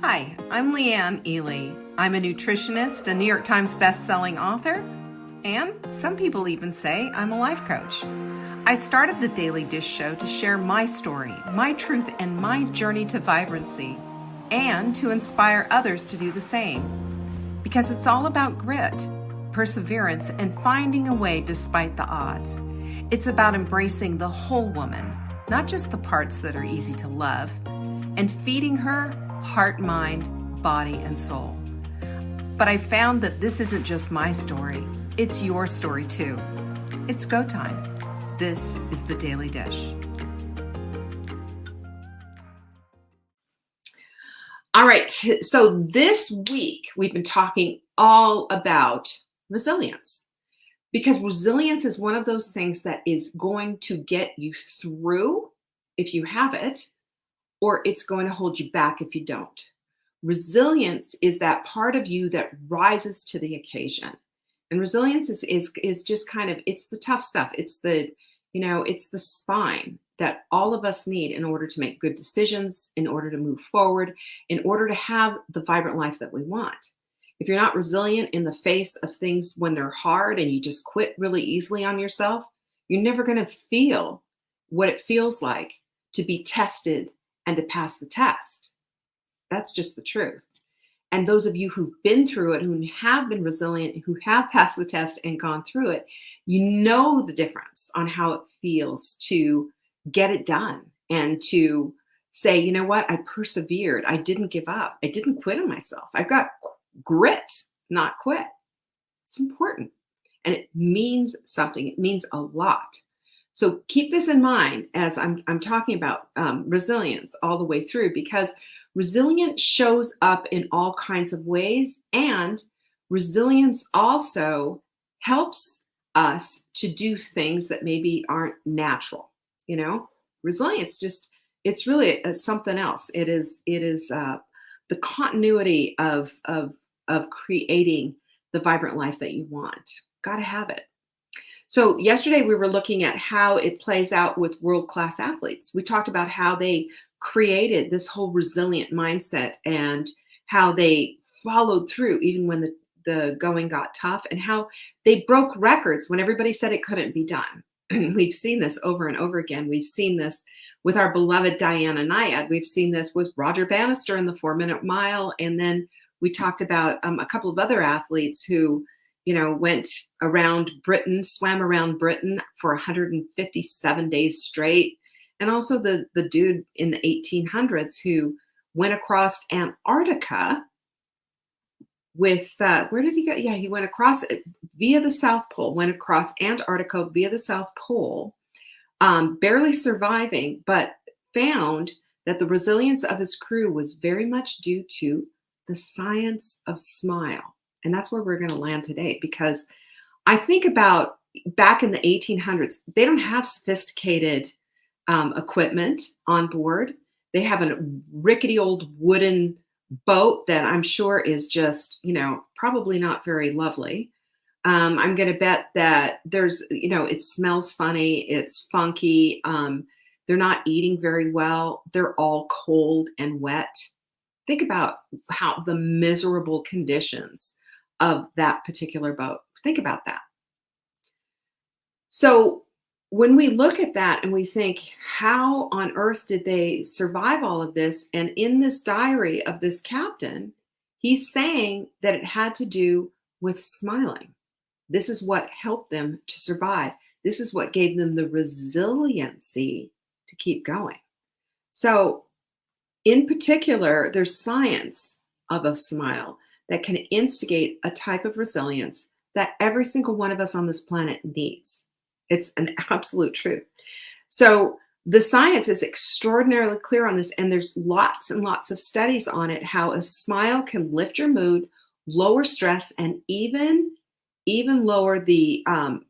Hi, I'm Leanne Ely. I'm a nutritionist, a New York Times best-selling author, and some people even say I'm a life coach. I started the Daily Dish Show to share my story, my truth, and my journey to vibrancy, and to inspire others to do the same. Because it's all about grit, perseverance, and finding a way despite the odds. It's about embracing the whole woman, not just the parts that are easy to love, and feeding her heart, mind, body, and soul. But I found that this isn't just my story, it's your story too. It's go time. This is the Daily Dish. All right, so this week we've been talking all about resilience, because resilience is one of those things that is going to get you through if you have it, or it's going to hold you back if you don't. Resilience is that part of you that rises to the occasion. And resilience is just kind of, it's the tough stuff. It's the, it's the spine that all of us need in order to make good decisions, in order to move forward, in order to have the vibrant life that we want. If you're not resilient in the face of things when they're hard and you just quit really easily on yourself, you're never going to feel what it feels like to be tested and to pass the test. That's just the truth. And those of you who've been through it, who have been resilient, who have passed the test and gone through it, you know the difference on how it feels to get it done and to say, you know what, I persevered. I didn't give up. I didn't quit on myself. I've got grit, not quit. It's important. And it means something. It means a lot. So keep this in mind as I'm talking about resilience all the way through, because resilience shows up in all kinds of ways, and resilience also helps us to do things that maybe aren't natural. Resilience it's really something else. It is the continuity of creating the vibrant life that you want. Got to have it. So yesterday we were looking at how it plays out with world-class athletes. We talked about how they created this whole resilient mindset and how they followed through even when the going got tough, and how they broke records when everybody said it couldn't be done. We've seen this over and over again. We've seen this with our beloved Diana Nyad. We've seen this with Roger Bannister in the 4-minute mile. And then we talked about a couple of other athletes who went around Britain, swam around Britain for 157 days straight. And also the dude in the 1800s who went across Antarctica with, where did he go? Yeah, he went across via the South Pole, went across Antarctica via the South Pole, barely surviving, but found that the resilience of his crew was very much due to the science of smile. And that's where we're going to land today, because I think about back in the 1800s, they don't have sophisticated equipment on board. They have a rickety old wooden boat that I'm sure is just, probably not very lovely. I'm going to bet that there's, it smells funny. It's funky. They're not eating very well. They're all cold and wet. Think about how the miserable conditions of that particular boat. Think about that. So when we look at that and we think, how on earth did they survive all of this? And in this diary of this captain, he's saying that it had to do with smiling. This is what helped them to survive. This is what gave them the resiliency to keep going. So in particular, there's science of a smile that can instigate a type of resilience that every single one of us on this planet needs. It's an absolute truth. So the science is extraordinarily clear on this, and there's lots and lots of studies on it, how a smile can lift your mood, lower stress, and even lower the,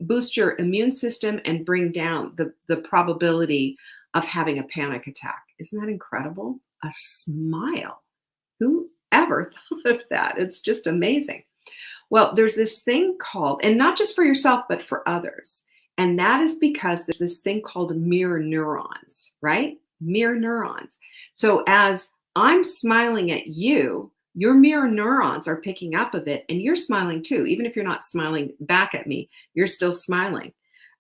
boost your immune system and bring down the probability of having a panic attack. Isn't that incredible? A smile. Who ever thought of that? It's just amazing. Well, there's this thing called, and not just for yourself, but for others. And that is because there's this thing called mirror neurons, right? Mirror neurons. So as I'm smiling at you, your mirror neurons are picking up of it, and you're smiling too. Even if you're not smiling back at me, you're still smiling.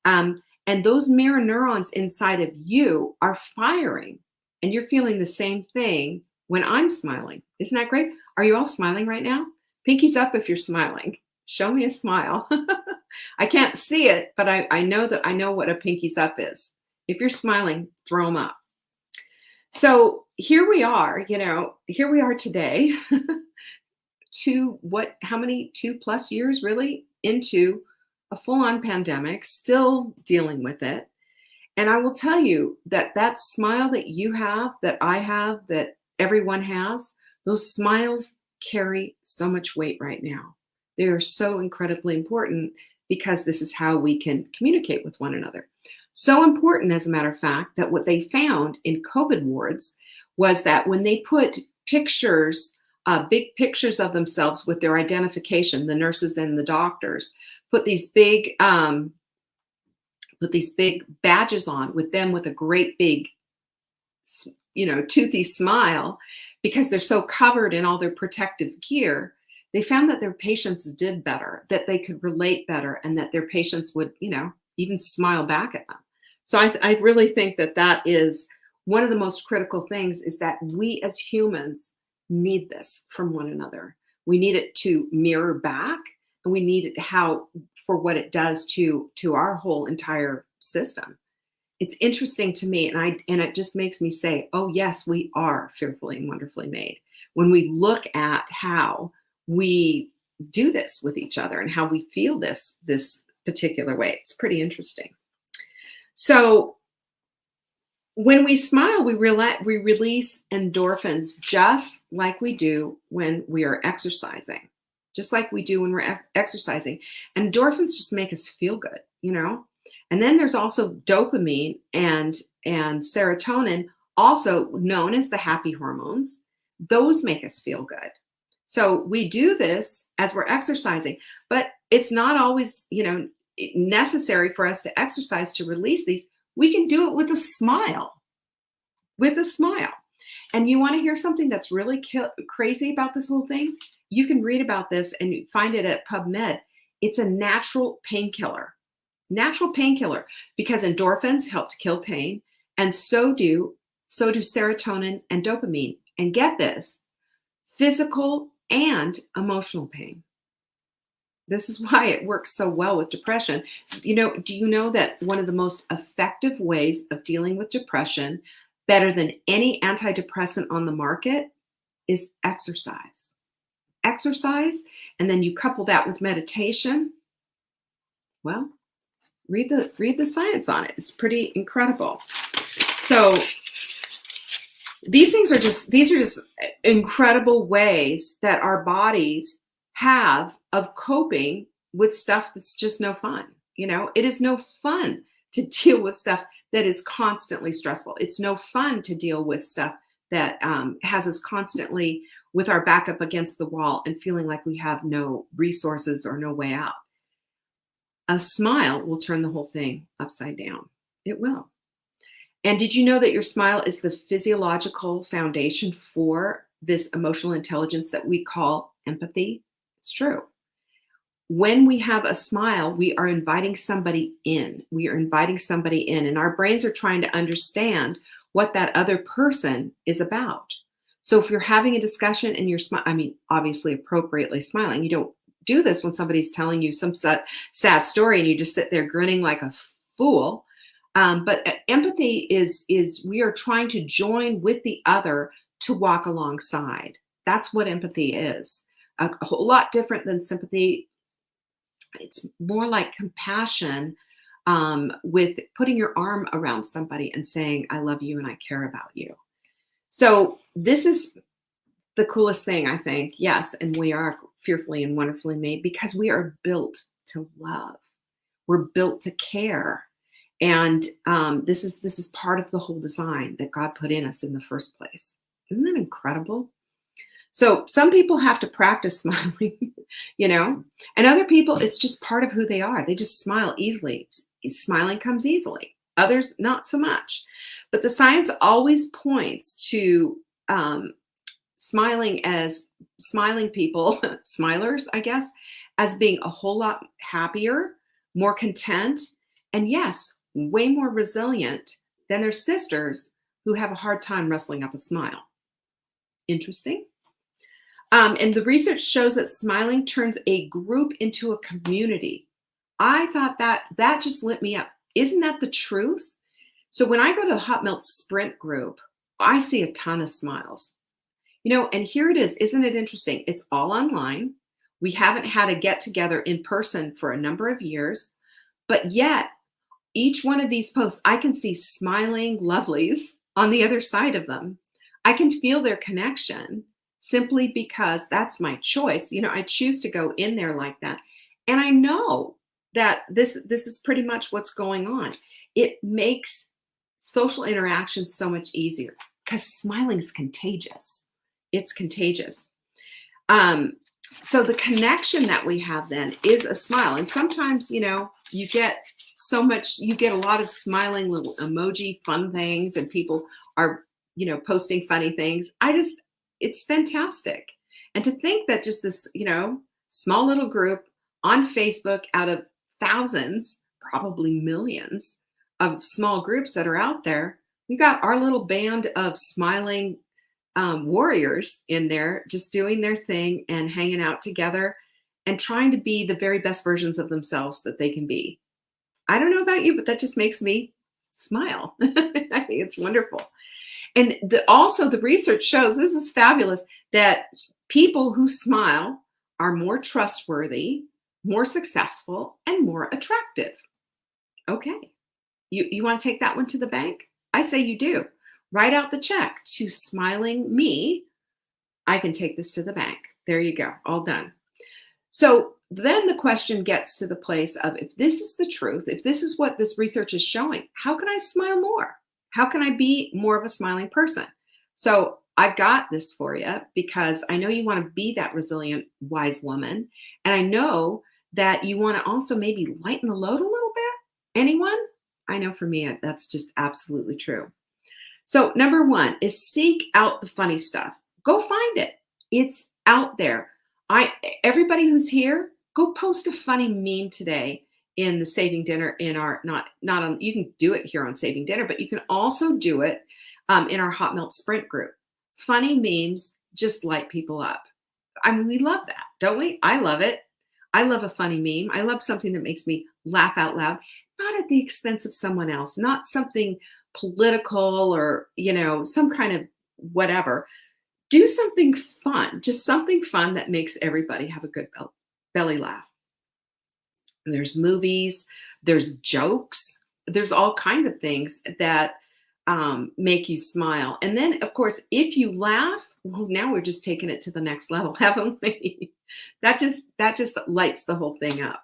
And those mirror neurons inside of you are firing, and you're feeling the same thing when I'm smiling. Isn't that great? Are you all smiling right now? Pinkies up if you're smiling. Show me a smile. I can't see it, but I know that I know what a pinkies up is. If you're smiling, throw them up. So here we are, here we are today, how many 2+ years really into a full-on pandemic, still dealing with it. And I will tell you that that smile that you have, that I have, that everyone has, those smiles carry so much weight right now. They are so incredibly important because this is how we can communicate with one another. So important, as a matter of fact, that what they found in COVID wards was that when they put pictures, big pictures of themselves with their identification, the nurses and the doctors put these big badges on with them with a great big, toothy smile, because they're so covered in all their protective gear. They found that their patients did better, that they could relate better, and that their patients would, even smile back at them. So I really think that that is one of the most critical things, is that we as humans need this from one another. We need it to mirror back, and we need it for what it does to our whole entire system. It's interesting to me, and it just makes me say, oh yes, we are fearfully and wonderfully made. When we look at how we do this with each other and how we feel this particular way, it's pretty interesting. So when we smile, we release endorphins, just like we do when we are exercising, just like we do when we're exercising. Endorphins just make us feel good, And then there's also dopamine and serotonin, also known as the happy hormones. Those make us feel good. So we do this as we're exercising, but it's not always, necessary for us to exercise to release these. We can do it with a smile. And you want to hear something that's really crazy about this whole thing? You can read about this and you find it at PubMed. It's a natural painkiller. Because endorphins help to kill pain, and so do serotonin and dopamine. And get this, physical and emotional pain. This is why it works so well with depression. Do you know that one of the most effective ways of dealing with depression, better than any antidepressant on the market, is exercise? Exercise, and then you couple that with meditation. Well, read the science on it. It's pretty incredible. So these are just incredible ways that our bodies have of coping with stuff that's just no fun. It is no fun to deal with stuff that is constantly stressful. It's no fun to deal with stuff that has us constantly with our back up against the wall and feeling like we have no resources or no way out. A smile will turn the whole thing upside down. It will. And did you know that your smile is the physiological foundation for this emotional intelligence that we call empathy? It's true. When we have a smile, we are inviting somebody in. And our brains are trying to understand what that other person is about. So if you're having a discussion and you're obviously appropriately smiling, you don't do this when somebody's telling you some sad story and you just sit there grinning like a fool. But empathy is we are trying to join with the other to walk alongside. That's what empathy is. A whole lot different than sympathy. It's more like compassion, with putting your arm around somebody and saying, I love you and I care about you. So this is the coolest thing, I think. Yes, and we are fearfully and wonderfully made because we are built to love. We're built to care. And this is part of the whole design that God put in us in the first place. Isn't that incredible? So some people have to practice smiling, and other people, it's just part of who they are. They just smile easily. Smiling comes easily. Others, not so much. But the science always points to smiling people, smilers, I guess, as being a whole lot happier, more content, and yes, way more resilient than their sisters who have a hard time wrestling up a smile. Interesting. And the research shows that smiling turns a group into a community. I thought that just lit me up. Isn't that the truth? So when I go to the Hot Melt Sprint group, I see a ton of smiles. And here it is. Isn't it interesting? It's all online. We haven't had a get together in person for a number of years, but yet each one of these posts, I can see smiling lovelies on the other side of them. I can feel their connection simply because that's my choice. I choose to go in there like that. And I know that this is pretty much what's going on. It makes social interaction so much easier because smiling is contagious. It's contagious. So the connection that we have then is a smile. And sometimes, you get a lot of smiling little emoji fun things, and people are, posting funny things. It's fantastic. And to think that just this, small little group on Facebook out of thousands, probably millions of small groups that are out there, we got our little band of smiling warriors in there just doing their thing and hanging out together and trying to be the very best versions of themselves that they can be. I don't know about you, but that just makes me smile. I think it's wonderful. And also the research shows, this is fabulous, that people who smile are more trustworthy, more successful, and more attractive. Okay. You want to take that one to the bank? I say you do. Write out the check to Smiling Me. I can take this to the bank. There you go. All done. So then the question gets to the place of, if this is the truth, if this is what this research is showing, how can I smile more? How can I be more of a smiling person? So I've got this for you because I know you want to be that resilient, wise woman. And I know that you want to also maybe lighten the load a little bit. Anyone? I know for me, that's just absolutely true. So number one is seek out the funny stuff. Go find it. It's out there. Everybody who's here, go post a funny meme today in the Saving Dinner in our, not on, you can do it here on Saving Dinner, but you can also do it in our Hot Melt Sprint group. Funny memes just light people up. We love that, don't we? I love it. I love a funny meme. I love something that makes me laugh out loud, not at the expense of someone else, not something political or, some kind of whatever. Do something fun, just something fun that makes everybody have a good belly laugh. There's movies, there's jokes, there's all kinds of things that make you smile. And then, of course, if you laugh, well, now we're just taking it to the next level, haven't we? That just lights the whole thing up.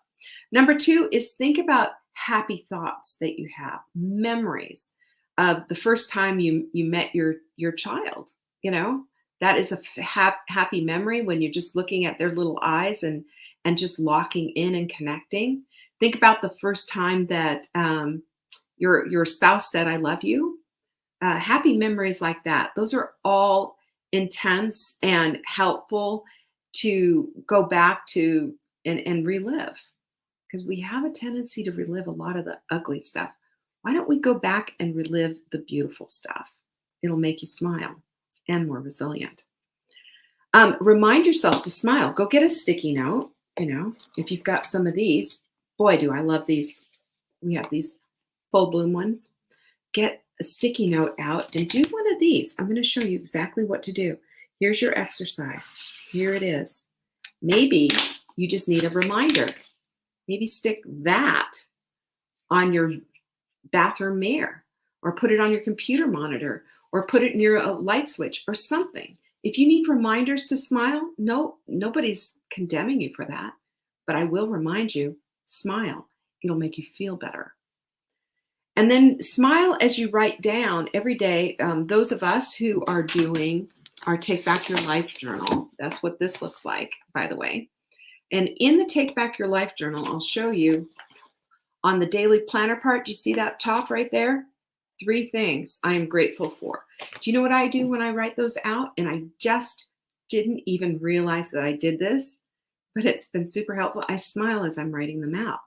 Number two is think about happy thoughts that you have, memories of the first time you met your child. That is a happy memory when you're just looking at their little eyes and just locking in and connecting. Think about the first time that your spouse said, "I love you." Happy memories like that. Those are all intense and helpful to go back to and relive, because we have a tendency to relive a lot of the ugly stuff. Why don't we go back and relive the beautiful stuff? It'll make you smile and more resilient. Remind yourself to smile. Go get a sticky note. If you've got some of these, boy, do I love these. We have these full bloom ones. Get a sticky note out and do one of these. I'm going to show you exactly what to do. Here's your exercise. Here it is. Maybe you just need a reminder. Maybe stick that on your bathroom mirror, or put it on your computer monitor, or put it near a light switch or something. If you need reminders to smile, nobody's condemning you for that, but I will remind you, smile. It'll make you feel better. And then smile as you write down every day. Those of us who are doing our Take Back Your Life journal, that's what this looks like, by the way. And in the Take Back Your Life journal, I'll show you on the daily planner part. Do you see that top right there? 3 things I am grateful for. Do you know what I do when I write those out? And I just didn't even realize that I did this, but it's been super helpful. I smile as I'm writing them out.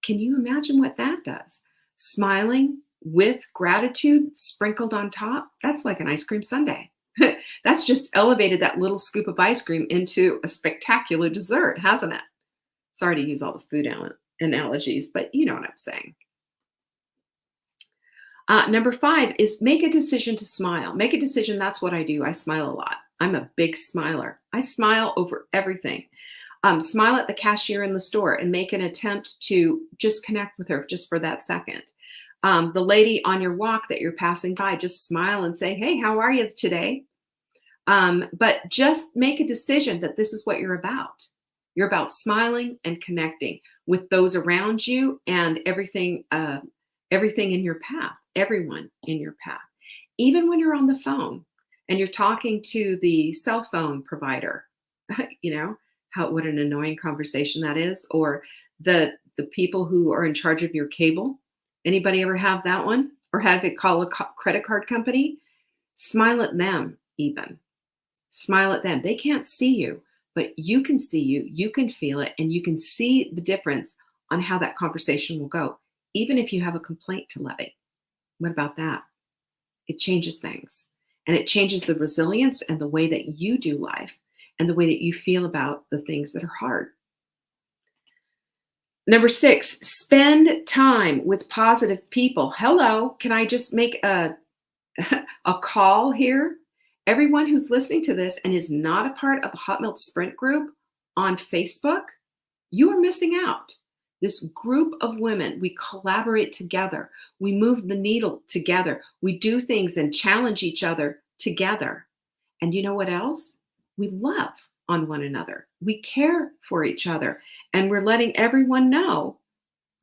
Can you imagine what that does? Smiling with gratitude sprinkled on top, that's like an ice cream sundae. That's just elevated that little scoop of ice cream into a spectacular dessert, hasn't it? Sorry to use all the food analogies, but you know what I'm saying. Number 5 is make a decision to smile. Make a decision. That's what I do. I smile a lot. I'm a big smiler. I smile over everything. Smile at the cashier in the store and make an attempt to just connect with her just for that second. The lady on your walk that you're passing by, just smile and say, hey, how are you today? But just make a decision that this is what you're about. You're about smiling and connecting with those around you and everything in your path, everyone in your path. Even when you're on the phone and you're talking to the cell phone provider, you know, what an annoying conversation that is, or the people who are in charge of your cable. Anybody ever have that one? Or have it call a credit card company? Smile at them even. Smile at them. They can't see you, but you can see you. You can feel it, and you can see the difference on how that conversation will go, even if you have a complaint to levy. What about that? It changes things, and it changes the resilience and the way that you do life and the way that you feel about the things that are hard. Number 6, spend time with positive people. Hello, can I just make a call here? Everyone who's listening to this and is not a part of a Hot Milk Sprint group on Facebook, you are missing out. This group of women, we collaborate together. We move the needle together. We do things and challenge each other together. And you know what else? We love on one another. We care for each other. And we're letting everyone know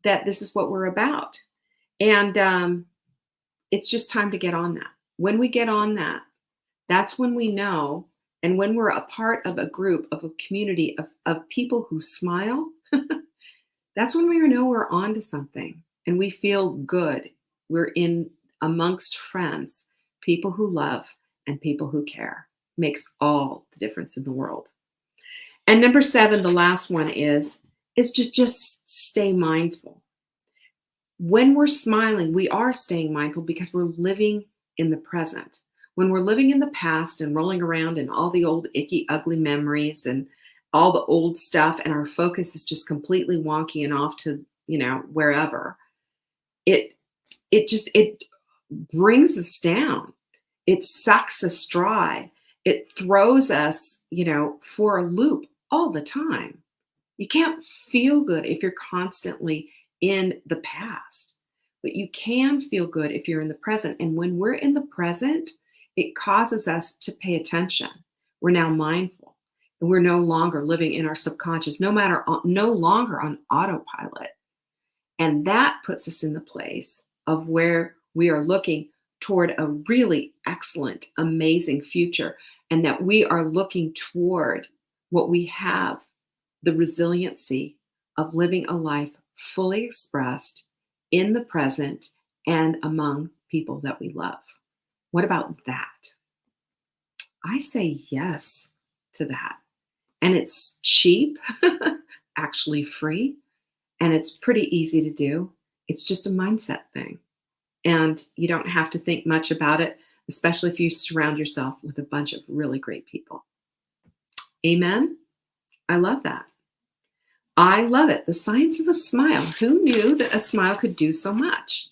that this is what we're about. And it's just time to get on that. When we get on that, that's when we know. And when we're a part of a group, of a community of people who smile, that's when we know we're on to something and we feel good. We're in amongst friends, people who love and people who care. Makes all the difference in the world. And number 7, the last one is just stay mindful. When we're smiling, we are staying mindful because we're living in the present. When we're living in the past and rolling around in all the old icky, ugly memories and all the old stuff, and our focus is just completely wonky and off to, wherever, it brings us down. It sucks us dry. It throws us, for a loop all the time. You can't feel good if you're constantly in the past, but you can feel good if you're in the present. And when we're in the present, it causes us to pay attention. We're now mindful, and we're no longer living in our subconscious, no longer on autopilot. And that puts us in the place of where we are looking toward a really excellent, amazing future, and that we are looking toward what we have, the resiliency of living a life fully expressed in the present and among people that we love. What about that? I say yes to that. And it's cheap, actually free, and it's pretty easy to do. It's just a mindset thing. And you don't have to think much about it, especially if you surround yourself with a bunch of really great people. Amen? I love that. I love it. The science of a smile. Who knew that a smile could do so much?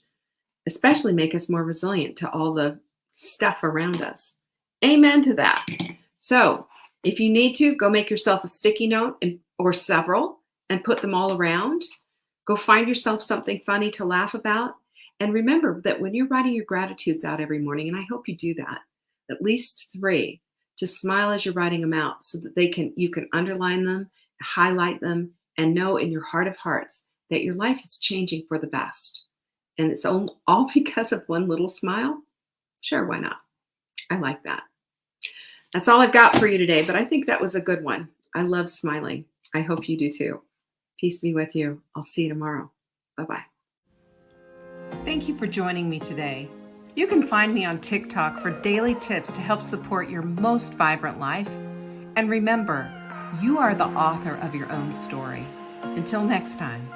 Especially make us more resilient to all the stuff around us. Amen to that. So if you need to, go make yourself a sticky note or several and put them all around. Go find yourself something funny to laugh about. And remember that when you're writing your gratitudes out every morning, and I hope you do that, at least 3, to smile as you're writing them out so that you can underline them, highlight them, and know in your heart of hearts that your life is changing for the best. And it's all because of one little smile? Sure, why not? I like that. That's all I've got for you today, but I think that was a good one. I love smiling. I hope you do too. Peace be with you. I'll see you tomorrow. Bye-bye. Thank you for joining me today. You can find me on TikTok for daily tips to help support your most vibrant life. And remember, you are the author of your own story. Until next time.